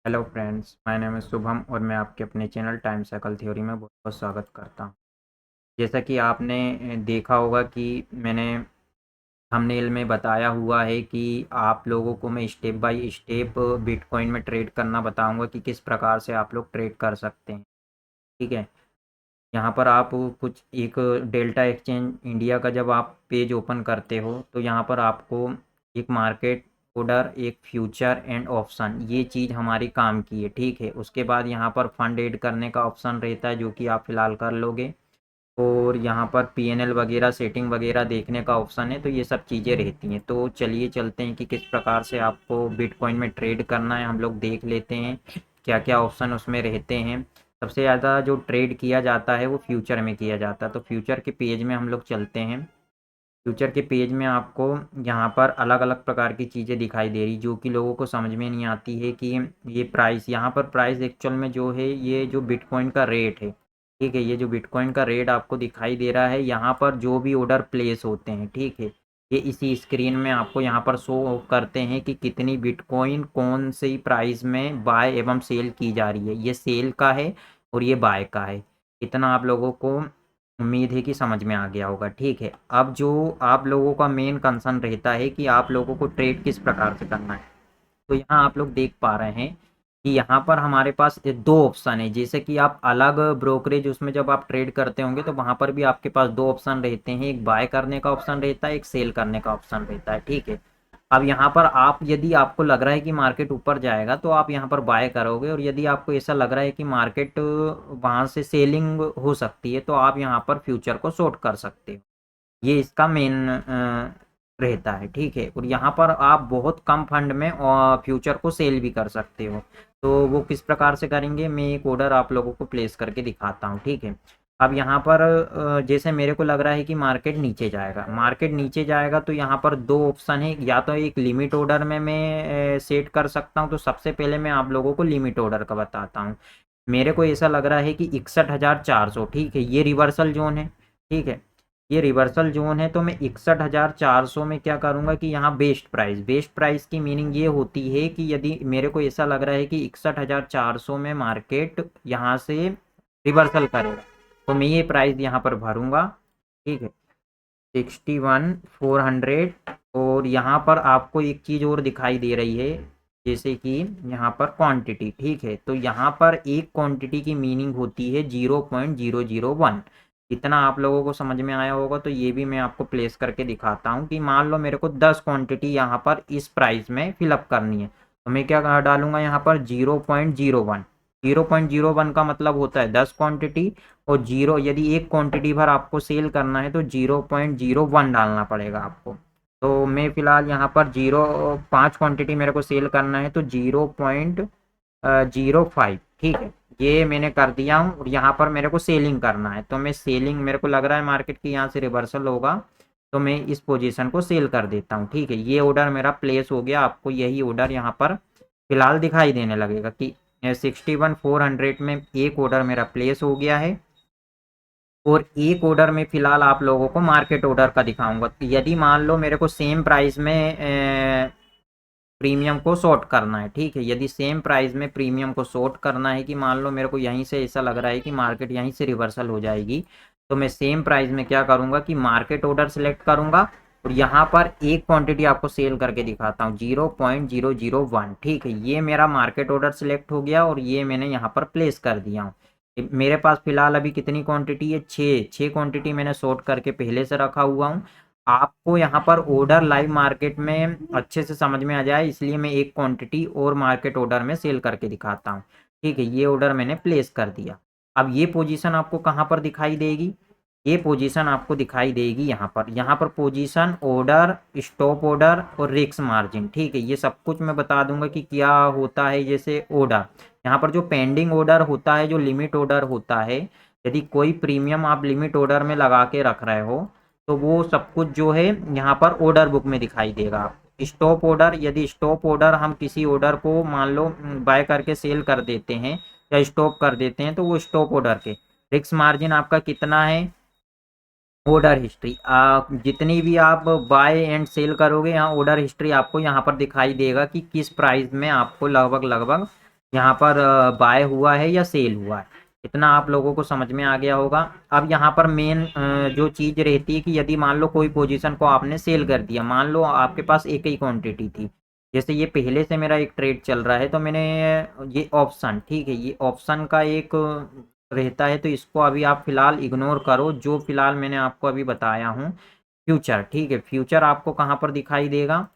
Hello friends, my name is Shubham और मैं आपके अपने चैनल टाइम साइकिल थ्योरी में बहुत बहुत स्वागत करता हूँ। जैसा कि आपने देखा होगा कि मैंने थंबनेल में बताया हुआ है कि आप लोगों को मैं स्टेप बाय स्टेप बिटकॉइन में ट्रेड करना बताऊंगा कि किस प्रकार से आप लोग ट्रेड कर सकते हैं। ठीक है, यहाँ पर आप कुछ एक डेल्टा एक्सचेंज इंडिया का जब आप पेज ओपन करते हो तो यहाँ पर आपको एक मार्केट ऑर्डर, एक फ्यूचर एंड ऑप्शन, ये चीज़ हमारी काम की है। ठीक है, उसके बाद यहाँ पर फंड ऐड करने का ऑप्शन रहता है जो कि आप फिलहाल कर लोगे, और यहाँ पर पीएनएल वगैरह सेटिंग वगैरह देखने का ऑप्शन है। तो ये सब चीज़ें रहती हैं। तो चलिए चलते हैं कि किस प्रकार से आपको बिटकॉइन में ट्रेड करना है, हम लोग देख लेते हैं क्या क्या ऑप्शन उसमें रहते हैं। सबसे ज़्यादा जो ट्रेड किया जाता है वो फ्यूचर में किया जाता है। तो फ्यूचर के पेज में हम लोग चलते हैं। फ्यूचर के पेज में आपको यहाँ पर अलग अलग प्रकार की चीज़ें दिखाई दे रही जो कि लोगों को समझ में नहीं आती है कि ये प्राइस, यहाँ पर प्राइस एक्चुअल में जो है ये जो बिटकॉइन का रेट है। ठीक है, ये जो बिटकॉइन का रेट आपको दिखाई दे रहा है, यहाँ पर जो भी ऑर्डर प्लेस होते हैं, ठीक है, ये इसी स्क्रीन में आपको यहाँ पर शो करते हैं कि कितनी बिटकॉइन कौन सी प्राइस में बाय एवं सेल की जा रही है। ये सेल का है और ये बाय का है। इतना आप लोगों को उम्मीद है कि समझ में आ गया होगा। ठीक है, अब जो आप लोगों का मेन कंसर्न रहता है कि आप लोगों को ट्रेड किस प्रकार से करना है। तो यहाँ आप लोग देख पा रहे हैं कि यहाँ पर हमारे पास ये दो ऑप्शन है। जैसे कि आप अलग ब्रोकरेज उसमें जब आप ट्रेड करते होंगे तो वहाँ पर भी आपके पास दो ऑप्शन रहते हैं, एक बाय करने का ऑप्शन रहता है, एक सेल करने का ऑप्शन रहता है। ठीक है, अब यहाँ पर आप यदि आपको लग रहा है कि मार्केट ऊपर जाएगा तो आप यहाँ पर बाय करोगे, और यदि आपको ऐसा लग रहा है कि मार्केट वहाँ से सेलिंग हो सकती है तो आप यहाँ पर फ्यूचर को शॉर्ट कर सकते हो। ये इसका मेन रहता है। ठीक है, और यहाँ पर आप बहुत कम फंड में फ्यूचर को सेल भी कर सकते हो। तो वो किस प्रकार से करेंगे, मैं एक ऑर्डर आप लोगों को प्लेस करके दिखाता हूँ। ठीक है, अब यहाँ पर जैसे मेरे को लग रहा है कि मार्केट नीचे जाएगा, मार्केट नीचे जाएगा तो यहाँ पर दो ऑप्शन है। या तो एक लिमिट ऑर्डर में मैं सेट कर सकता हूँ। तो सबसे पहले मैं आप लोगों को लिमिट ऑर्डर का बताता हूँ। मेरे को ऐसा लग रहा है कि 61,400, ठीक है, ये रिवर्सल जोन है। ठीक है, ये रिवर्सल जोन है। तो मैं 61,400 में क्या करूंगा कि यहाँ बेस्ट प्राइस की मीनिंग ये होती है कि यदि मेरे को ऐसा लग रहा है कि 61,400 में मार्केट यहाँ से रिवर्सल करेगा तो मैं ये प्राइस यहाँ पर भरूंगा। ठीक है, 61,400। और यहाँ पर आपको एक चीज़ और दिखाई दे रही है, जैसे कि यहाँ पर क्वांटिटी। ठीक है, तो यहाँ पर एक क्वांटिटी की मीनिंग होती है 0.001। इतना आप लोगों को समझ में आया होगा। तो ये भी मैं आपको प्लेस करके दिखाता हूँ कि मान लो मेरे को 10 क्वांटिटी यहाँ पर इस प्राइस में फिलअप करनी है तो मैं क्या डालूंगा यहाँ पर 0.01। 0.01 का मतलब होता है 10 क्वांटिटी, और जीरो यदि एक क्वांटिटी भर आपको सेल करना है तो 0.01 डालना पड़ेगा आपको। तो मैं फिलहाल यहाँ पर 5 क्वांटिटी मेरे को सेल करना है तो 0.05। ठीक है, ये मैंने कर दिया हूँ। और यहाँ पर मेरे को सेलिंग करना है तो मैं सेलिंग, मेरे को लग रहा है मार्केट की यहाँ से रिवर्सल होगा तो मैं इस पोजीशन को सेल कर देता हूँ। ठीक है, ये ऑर्डर मेरा प्लेस हो गया। आपको यही ऑर्डर यहाँ पर फिलहाल दिखाई देने लगेगा कि 61,400 में एक ऑर्डर मेरा प्लेस हो गया है। और एक ऑर्डर में फिलहाल आप लोगों को मार्केट ऑर्डर का दिखाऊंगा। तो यदि मान लो मेरे को सेम प्राइस में प्रीमियम को शॉर्ट करना है, ठीक है, यदि सेम प्राइस में प्रीमियम को शॉर्ट करना है कि मान लो मेरे को यहीं से ऐसा लग रहा है कि मार्केट यहीं से रिवर्सल हो जाएगी, तो मैं सेम प्राइस में क्या करूंगा कि मार्केट ऑर्डर सेलेक्ट करूंगा और यहाँ पर एक क्वांटिटी आपको सेल करके दिखाता हूँ 0.001। ठीक है, ये मेरा मार्केट ऑर्डर सेलेक्ट हो गया और ये मैंने यहाँ पर प्लेस कर दिया हूँ। मेरे पास फिलहाल अभी कितनी क्वांटिटी है, छः क्वांटिटी मैंने शॉर्ट करके पहले से रखा हुआ हूँ। आपको यहाँ पर ऑर्डर लाइव मार्केट में अच्छे से समझ में आ जाए इसलिए मैं एक क्वांटिटी और मार्केट ऑर्डर में सेल करके दिखाता हूँ। ठीक है, ये ऑर्डर मैंने प्लेस कर दिया। अब ये पोजीशन आपको कहाँ पर दिखाई देगी, ये पोजीशन आपको दिखाई देगी यहाँ पर पोजीशन, ऑर्डर, स्टॉप ऑर्डर और रिस्क मार्जिन। ठीक है, ये सब कुछ मैं बता दूंगा कि क्या होता है। जैसे ऑर्डर, यहाँ पर जो पेंडिंग ऑर्डर होता है, जो लिमिट ऑर्डर होता है, यदि कोई प्रीमियम आप लिमिट ऑर्डर में लगा के रख रहे हो तो वो सब कुछ जो है यहाँ पर ऑर्डर बुक में दिखाई देगा आपको। स्टॉप ऑर्डर, यदि स्टॉप ऑर्डर हम किसी ऑर्डर को मान लो बाय करके सेल कर देते हैं या स्टॉप कर देते हैं तो वो स्टॉप ऑर्डर के रिस्क मार्जिन आपका कितना है, ऑर्डर हिस्ट्री, आप जितनी भी आप बाय एंड सेल करोगे यहाँ ऑर्डर हिस्ट्री आपको यहाँ पर दिखाई देगा कि किस प्राइस में आपको लगभग लगभग यहाँ पर बाय हुआ है या सेल हुआ है, इतना आप लोगों को समझ में आ गया होगा। अब यहाँ पर मेन जो चीज़ रहती है कि यदि मान लो कोई पोजीशन को आपने सेल कर दिया, मान लो आपके पास एक ही क्वांटिटी थी, जैसे ये पहले से मेरा एक ट्रेड चल रहा है, तो मैंने ये ऑप्शन, ठीक है, ये ऑप्शन का एक रहता है, तो इसको अभी आप फिलहाल इग्नोर करो। जो फिलहाल मैंने आपको अभी बताया हूँ फ्यूचर, ठीक है, फ्यूचर आपको कहाँ पर दिखाई देगा,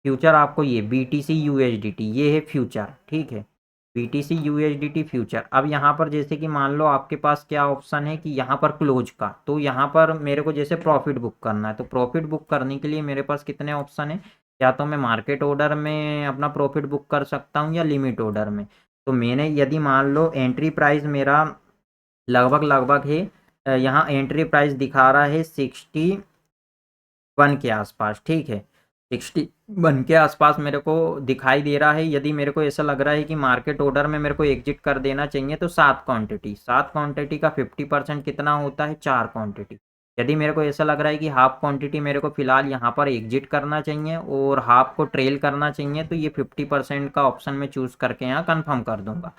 फ्यूचर आपको ये BTC USDT ये है फ्यूचर, ठीक है, BTC USDT फ्यूचर। अब यहाँ पर जैसे कि मान लो आपके पास क्या ऑप्शन है कि यहाँ पर क्लोज का, तो यहाँ पर मेरे को जैसे प्रॉफिट बुक करना है, तो प्रॉफिट बुक करने के लिए मेरे पास कितने ऑप्शन है, या तो मैं मार्केट ऑर्डर में अपना प्रॉफिट बुक कर सकता हूँ या लिमिट ऑर्डर में। तो मैंने यदि मान लो एंट्री प्राइस मेरा लगभग लगभग है, यहाँ एंट्री प्राइस दिखा रहा है 61 के आसपास, ठीक है, 61 के आसपास मेरे को दिखाई दे रहा है। यदि मेरे को ऐसा लग रहा है कि मार्केट ऑर्डर में मेरे को एग्जिट कर देना चाहिए, तो 7 क्वांटिटी का 50% कितना होता है, 4 क्वांटिटी। यदि मेरे को ऐसा लग रहा है कि हाफ क्वांटिटी मेरे को फिलहाल यहाँ पर एग्जिट करना चाहिए और हाफ को ट्रेल करना चाहिए, तो ये 50% का ऑप्शन में चूज करके यहाँ कन्फर्म कर दूंगा,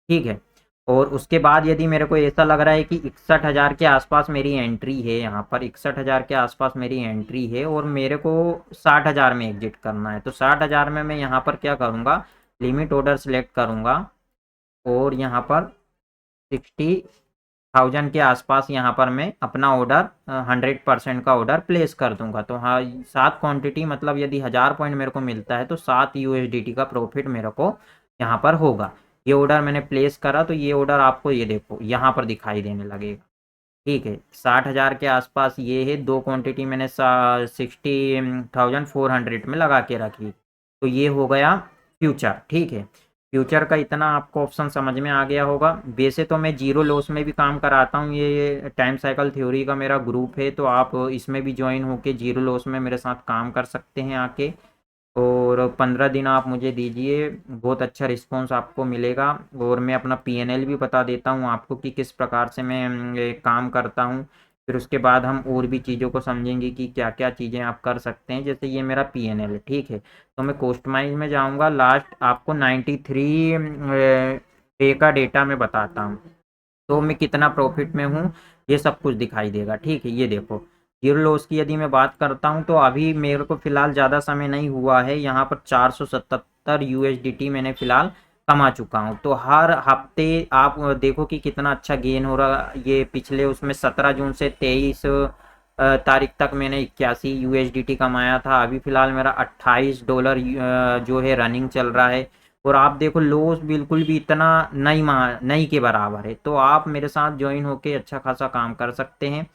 ठीक है। और उसके बाद यदि मेरे को ऐसा लग रहा है कि 61,000 के आसपास मेरी एंट्री है, यहाँ पर 61,000 के आसपास मेरी एंट्री है और मेरे को 60,000 में एग्जिट करना है, तो 60,000 में मैं यहाँ पर क्या करूँगा, लिमिट ऑर्डर सेलेक्ट करूँगा और यहाँ पर 60,000 के आसपास यहाँ पर मैं अपना ऑर्डर 100% का ऑर्डर प्लेस कर दूंगा। तो हाँ, 7 क्वांटिटी मतलब यदि 1000 पॉइंट मेरे को मिलता है तो 7 USDT का प्रॉफिट मेरे को यहाँ पर होगा। ये ऑर्डर मैंने प्लेस करा, तो ये ऑर्डर आपको ये देखो यहाँ पर दिखाई देने लगेगा, ठीक है, 60,000 के आसपास ये है, 2 क्वांटिटी मैंने 60,400 में लगा के रखी, तो ये हो गया फ्यूचर, ठीक है। फ्यूचर का इतना आपको ऑप्शन समझ में आ गया होगा। वैसे तो मैं जीरो लॉस में भी काम कराता हूँ, ये टाइम साइकिल थ्योरी का मेरा ग्रुप है, तो आप इसमें भी ज्वाइन होके जीरो लॉस में मेरे साथ काम कर सकते हैं आके, और 15 दिन आप मुझे दीजिए, बहुत अच्छा रिस्पॉन्स आपको मिलेगा। और मैं अपना PNL भी बता देता हूँ आपको कि किस प्रकार से मैं ये काम करता हूँ। फिर उसके बाद हम और भी चीज़ों को समझेंगे कि क्या क्या चीज़ें आप कर सकते हैं। जैसे ये मेरा PNL है, ठीक है, तो मैं कॉस्टमाइज में जाऊँगा, लास्ट आपको 93 डे का डेटा मैं बताता हूँ, तो मैं कितना प्रॉफिट में हूँ ये सब कुछ दिखाई देगा, ठीक है। ये देखो, जीरो लॉस की यदि मैं बात करता हूँ तो अभी मेरे को फिलहाल ज़्यादा समय नहीं हुआ है, यहाँ पर 477 USDT मैंने फिलहाल कमा चुका हूँ। तो हर हफ्ते आप देखो कि कितना अच्छा गेन हो रहा। ये पिछले उसमें 17 जून से 23 तारीख तक मैंने 81 USDT कमाया था। अभी फिलहाल मेरा $28 जो है रनिंग चल रहा है। और आप देखो लॉस बिल्कुल भी इतना नहीं के बराबर है, तो आप मेरे साथ ज्वाइन होके अच्छा खासा काम कर सकते हैं।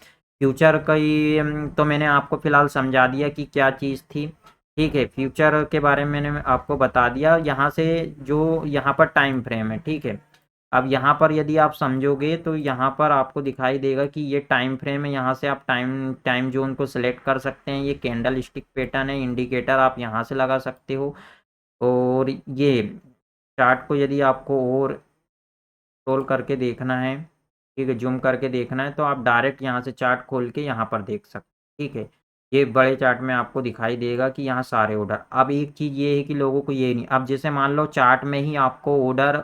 फ्यूचर का ही तो मैंने आपको फिलहाल समझा दिया कि क्या चीज़ थी, ठीक है। फ्यूचर के बारे में मैंने आपको बता दिया। यहाँ से जो यहाँ पर टाइम फ्रेम है, ठीक है, अब यहाँ पर यदि आप समझोगे तो यहाँ पर आपको दिखाई देगा कि ये टाइम फ्रेम है। यहाँ से आप टाइम टाइम जोन को सिलेक्ट कर सकते हैं। ये कैंडल स्टिक पैटर्न है, इंडिकेटर आप यहाँ से लगा सकते हो। और ये चार्ट को यदि आपको और स्क्रॉल करके देखना है, ठीक है, जूम करके देखना है, तो आप डायरेक्ट यहाँ से चार्ट खोल के यहाँ पर देख सकते हैं, ठीक है। ये बड़े चार्ट में आपको दिखाई देगा कि यहाँ सारे ऑर्डर। अब एक चीज़ ये है कि लोगों को ये नहीं, अब जैसे मान लो चार्ट में ही आपको ऑर्डर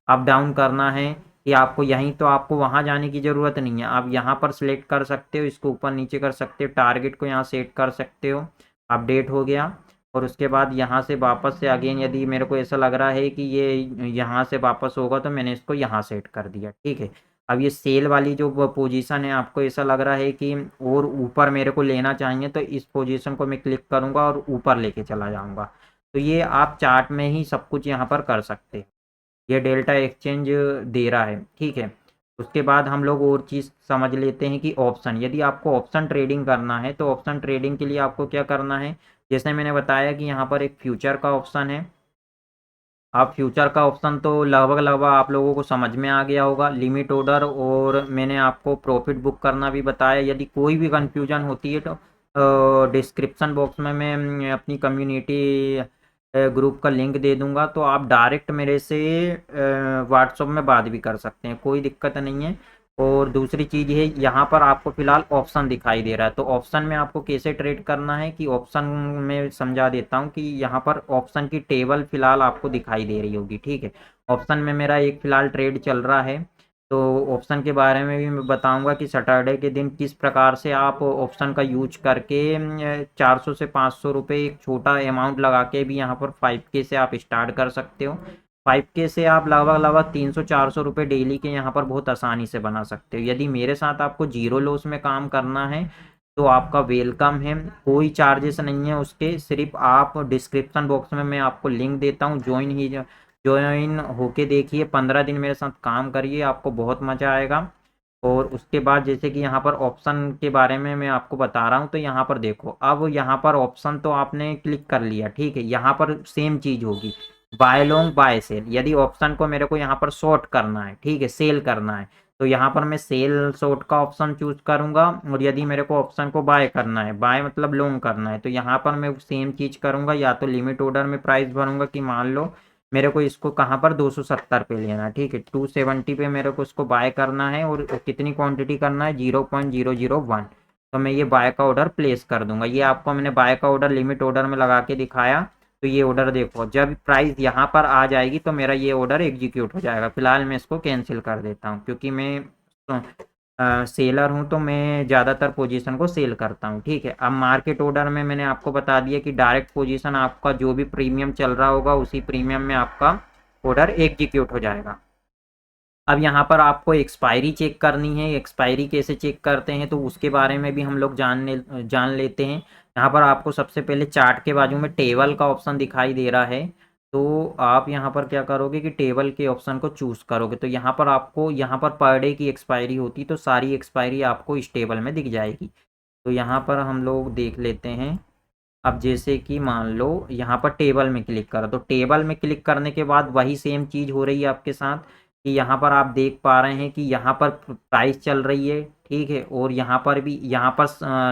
अप डाउन करना है कि आपको यहीं, तो आपको वहाँ जाने की ज़रूरत नहीं है। आप यहाँ पर सिलेक्ट कर सकते हो, इसको ऊपर नीचे कर सकते हो, टारगेट को यहाँ सेट कर सकते हो। अपडेट हो गया। और उसके बाद यहाँ से वापस से अगेन यदि मेरे को ऐसा लग रहा है कि ये यहाँ से वापस होगा, तो मैंने इसको यहाँ सेट कर दिया, ठीक है। अब ये सेल वाली जो पोजीशन है, आपको ऐसा लग रहा है कि और ऊपर मेरे को लेना चाहिए, तो इस पोजीशन को मैं क्लिक करूँगा और ऊपर लेके चला जाऊँगा। तो ये आप चार्ट में ही सब कुछ यहाँ पर कर सकते हैं। ये डेल्टा एक्सचेंज दे रहा है, ठीक है। उसके बाद हम लोग और चीज़ समझ लेते हैं कि ऑप्शन, यदि आपको ऑप्शन ट्रेडिंग करना है तो ऑप्शन ट्रेडिंग के लिए आपको क्या करना है। जैसे मैंने बताया कि यहाँ पर एक फ्यूचर का ऑप्शन है। आप फ्यूचर का ऑप्शन तो लगभग लगभग आप लोगों को समझ में आ गया होगा। लिमिट ऑर्डर और मैंने आपको प्रॉफिट बुक करना भी बताया। यदि कोई भी कंफ्यूजन होती है तो डिस्क्रिप्शन बॉक्स में मैं अपनी कम्युनिटी ग्रुप का लिंक दे दूंगा, तो आप डायरेक्ट मेरे से व्हाट्सएप में बात भी कर सकते हैं, कोई दिक्कत नहीं है। और दूसरी चीज़ है, यहाँ पर आपको फ़िलहाल ऑप्शन दिखाई दे रहा है, तो ऑप्शन में आपको कैसे ट्रेड करना है कि ऑप्शन में समझा देता हूँ कि यहाँ पर ऑप्शन की टेबल फ़िलहाल आपको दिखाई दे रही होगी, ठीक है। ऑप्शन में मेरा एक फ़िलहाल ट्रेड चल रहा है, तो ऑप्शन के बारे में भी मैं बताऊंगा कि सैटरडे के दिन किस प्रकार से आप ऑप्शन का यूज करके 400 से 500 रुपये एक छोटा अमाउंट लगा के भी यहाँ पर 5K से आप स्टार्ट कर सकते हो। 5K से आप लगभग लगभग 300-400 रुपये डेली के यहाँ पर बहुत आसानी से बना सकते हो। यदि मेरे साथ आपको जीरो लॉस में काम करना है तो आपका वेलकम है, कोई चार्जेस नहीं है उसके, सिर्फ आप डिस्क्रिप्शन बॉक्स में मैं आपको लिंक देता हूँ, ज्वाइन होके देखिए, 15 दिन मेरे साथ काम करिए, आपको बहुत मज़ा आएगा। और उसके बाद जैसे कि यहाँ पर ऑप्शन के बारे में मैं आपको बता रहा हूँ, तो यहाँ पर देखो, अब यहाँ पर ऑप्शन तो आपने क्लिक कर लिया, ठीक है। यहाँ पर सेम चीज़ होगी, बाय लॉन्ग बाय सेल। यदि ऑप्शन को मेरे को यहाँ पर शॉर्ट करना है, ठीक है, सेल करना है, तो यहाँ पर मैं सेल शॉर्ट का ऑप्शन चूज करूंगा। और यदि मेरे को ऑप्शन को बाय करना है, बाय मतलब लॉन्ग करना है, तो यहाँ पर मैं सेम चीज करूंगा, या तो लिमिट ऑर्डर में प्राइस भरूंगा कि मान लो मेरे को इसको कहाँ पर 270 पे लेना है, ठीक है, 270 पे मेरे को इसको बाय करना है, और कितनी क्वांटिटी करना है, 0.001। तो मैं ये बाय का ऑर्डर प्लेस कर दूंगा। ये आपको मैंने बाय का ऑर्डर लिमिट ऑर्डर में लगा के दिखाया। तो ये ऑर्डर देखो, जब प्राइस यहाँ पर आ जाएगी तो मेरा ये ऑर्डर एग्जीक्यूट हो जाएगा। फिलहाल मैं इसको कैंसिल कर देता हूँ, क्योंकि मैं सेलर हूँ, तो मैं ज़्यादातर पोजीशन को सेल करता हूँ, ठीक है। अब मार्केट ऑर्डर में मैंने आपको बता दिया कि डायरेक्ट पोजीशन आपका जो भी प्रीमियम चल रहा होगा उसी प्रीमियम में आपका ऑर्डर एग्जीक्यूट हो जाएगा। अब यहाँ पर आपको एक्सपायरी चेक करनी है। एक्सपायरी कैसे चेक करते हैं तो उसके बारे में भी हम लोग जान लेते हैं। यहाँ पर आपको सबसे पहले चार्ट के बाजू में टेबल का ऑप्शन दिखाई दे रहा है, तो आप यहाँ पर क्या करोगे कि टेबल के ऑप्शन को चूज़ करोगे, तो यहाँ पर आपको यहाँ पर डे की एक्सपायरी होती, तो सारी एक्सपायरी आपको इस टेबल में दिख जाएगी। तो यहाँ पर हम लोग देख लेते हैं। अब जैसे कि मान लो यहाँ पर टेबल में क्लिक करो, तो टेबल में क्लिक करने के बाद वही सेम चीज़ हो रही है आपके साथ, कि यहाँ पर आप देख पा रहे हैं कि यहाँ पर प्राइस चल रही है, ठीक है, और यहाँ पर भी यहाँ पर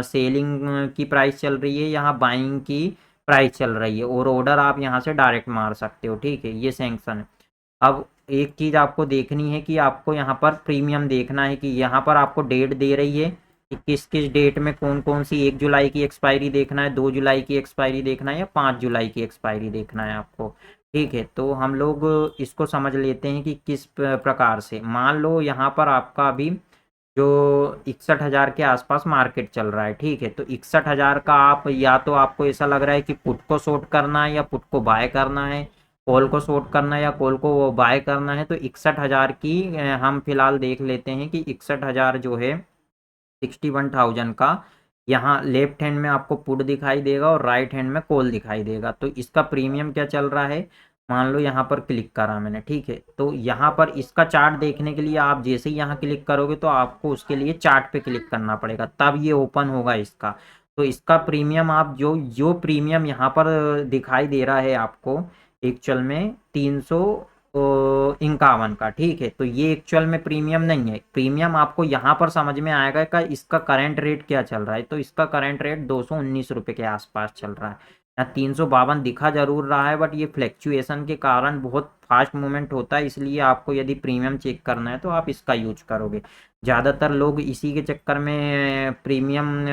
सेलिंग की प्राइस चल रही है, यहाँ बाइंग की प्राइस चल रही है, और ऑर्डर आप यहाँ से डायरेक्ट मार सकते हो, ठीक है, ये सैंक्शन है। अब एक चीज़ आपको देखनी है कि आपको यहाँ पर प्रीमियम देखना है, कि यहाँ पर आपको डेट दे रही है कि किस किस डेट में कौन कौन सी, 1 जुलाई की एक्सपायरी देखना है, 2 जुलाई की एक्सपायरी देखना है, या 5 जुलाई की एक्सपायरी देखना है आपको, ठीक है। तो हम लोग इसको समझ लेते हैं कि किस प्रकार से। मान लो यहाँ पर आपका अभी जो 61,000 के आसपास मार्केट चल रहा है, ठीक है, तो 61,000 का आप, या तो आपको ऐसा लग रहा है कि पुट को शॉर्ट करना है या पुट को बाय करना है, कॉल को शॉर्ट करना है या कॉल को बाय करना है, तो 61,000 की हम फिलहाल देख लेते हैं कि 61,000 जो है 61,000 का, यहाँ लेफ्ट हैंड में आपको पुट दिखाई देगा और राइट हैंड में कॉल दिखाई देगा। तो इसका प्रीमियम क्या चल रहा है, मान लो यहाँ पर क्लिक करा मैंने, ठीक है, तो यहाँ पर इसका चार्ट देखने के लिए आप जैसे ही यहाँ क्लिक करोगे तो आपको उसके लिए चार्ट पे क्लिक करना पड़ेगा, तब ये ओपन होगा इसका। तो इसका प्रीमियम आप जो जो प्रीमियम यहाँ पर दिखाई दे रहा है आपको एक्चुअल में 351 का, ठीक है, तो ये एक्चुअल में प्रीमियम नहीं है। प्रीमियम आपको यहाँ पर समझ में आएगा कि इसका करंट रेट क्या चल रहा है, तो इसका करंट रेट 219 रुपये के आसपास चल रहा है। यहाँ 352 दिखा जरूर रहा है, बट ये फ्लैक्चुएशन के कारण बहुत फास्ट मूवमेंट होता है, इसलिए आपको यदि प्रीमियम चेक करना है तो आप इसका यूज करोगे। ज़्यादातर लोग इसी के चक्कर में प्रीमियम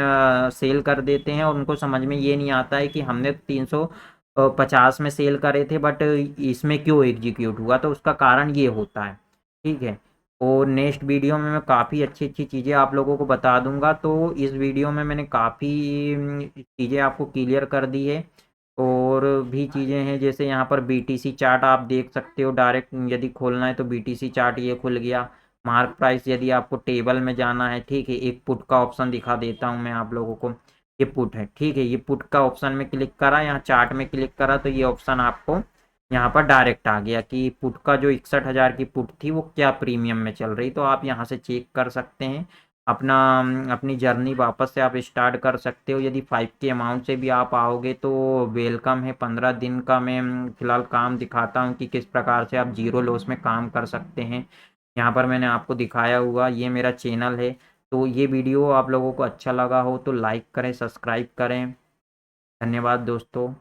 सेल कर देते हैं, और उनको समझ में ये नहीं आता है कि हमने 350 में सेल करे थे, बट इसमें क्यों एग्जीक्यूट हुआ, तो उसका कारण ये होता है, ठीक है। और नेक्स्ट वीडियो में मैं काफ़ी अच्छी अच्छी चीज़ें आप लोगों को बता दूंगा। तो इस वीडियो में मैंने काफ़ी चीज़ें आपको क्लियर कर दी है, और भी चीज़ें हैं, जैसे यहाँ पर बीटीसी चार्ट आप देख सकते हो, डायरेक्ट यदि खोलना है तो बीटीसी चार्ट ये खुल गया। मार्क प्राइस यदि आपको टेबल में जाना है, ठीक है, एक पुट का ऑप्शन दिखा देता हूँ मैं आप लोगों को, ये पुट है, ठीक है, ये पुट का ऑप्शन में क्लिक करा, यहाँ चार्ट में क्लिक करा, तो ये ऑप्शन आपको यहाँ पर डायरेक्ट आ गया कि पुट का जो 61,000 की पुट थी वो क्या प्रीमियम में चल रही, तो आप यहाँ से चेक कर सकते हैं अपना, अपनी जर्नी वापस से आप स्टार्ट कर सकते हो। यदि 5K अमाउंट से भी आप आओगे तो वेलकम है। 15 दिन का मैं फिलहाल काम दिखाता हूँ कि किस प्रकार से आप जीरो लॉस में काम कर सकते हैं। यहाँ पर मैंने आपको दिखाया हुआ, ये मेरा चैनल है। तो ये वीडियो आप लोगों को अच्छा लगा हो तो लाइक करें, सब्सक्राइब करें। धन्यवाद दोस्तों।